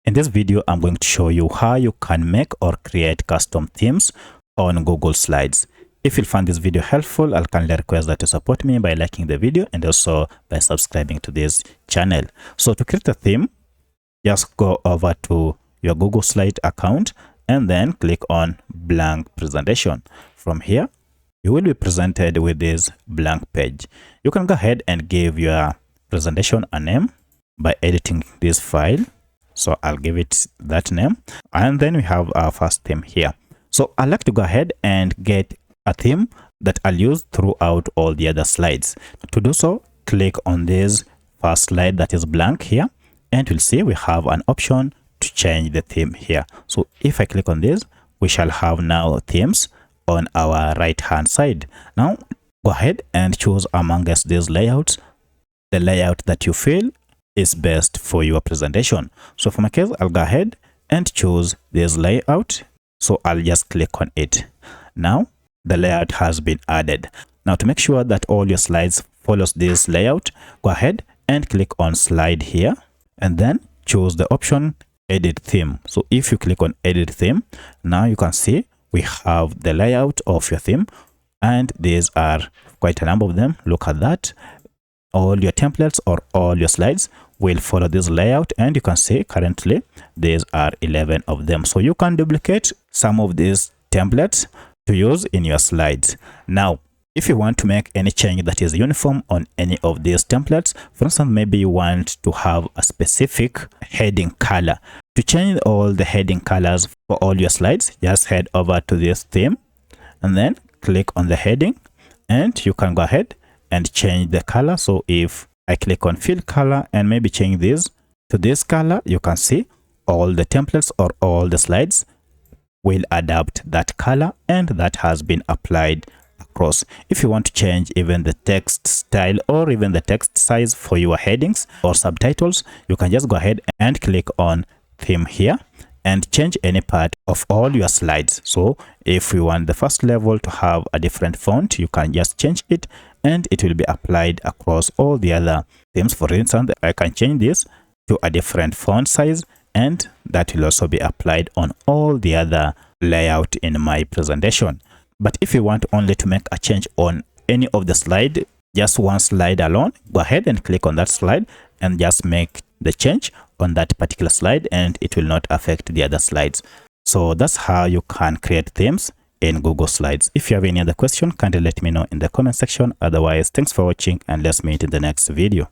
In this video, I'm going to show you how you can make or create custom themes on Google Slides. If you find this video helpful, I'll kindly request that you support me by liking the video and also by subscribing to this channel. So to create a theme, just go over to your Google Slide account and then click on blank presentation. From here, you will be presented with this blank page. You can go ahead and give your presentation a name by editing this file. So I'll give it that name. And then we have our first theme here. So I like to go ahead and get a theme that I'll use throughout all the other slides. To do so, click on this first slide that is blank here, and you'll see we have an option to change the theme here. So if I click on this, we shall have now themes on our right hand side. Now go ahead and choose amongst these layouts the layout that you feel is best for your presentation. So for my case, I'll go ahead and choose this layout. So I'll just click on it. Now the layout has been added. Now to make sure that all your slides follows this layout, go ahead and click on slide here and then choose the option edit theme. So if you click on edit theme, now you can see we have the layout of your theme, and these are quite a number of them. Look at that. All your templates or all your slides will follow this layout, and you can see currently these are 11 of them. So you can duplicate some of these templates to use in your slides. Now if you want to make any change that is uniform on any of these templates, for instance, maybe you want to have a specific heading color. To change all the heading colors for all your slides, just head over to this theme and then click on the heading, and you can go ahead and change the color. So if I click on fill color and maybe change this to this color, you can see all the templates or all the slides will adapt that color, and that has been applied across. If you want to change even the text style or even the text size for your headings or subtitles, you can just go ahead and click on theme here and change any part of all your slides. So if you want the first level to have a different font, you can just change it and it will be applied across all the other themes. For instance, I can change this to a different font size, and that will also be applied on all the other layout in my presentation. But if you want only to make a change on any of the slide, just one slide alone, go ahead and click on that slide and just make the change on that particular slide, and it will not affect the other slides. So that's how you can create themes in Google Slides. If you have any other question, kindly let me know in the comment section. Otherwise, thanks for watching, and let's meet in the next video.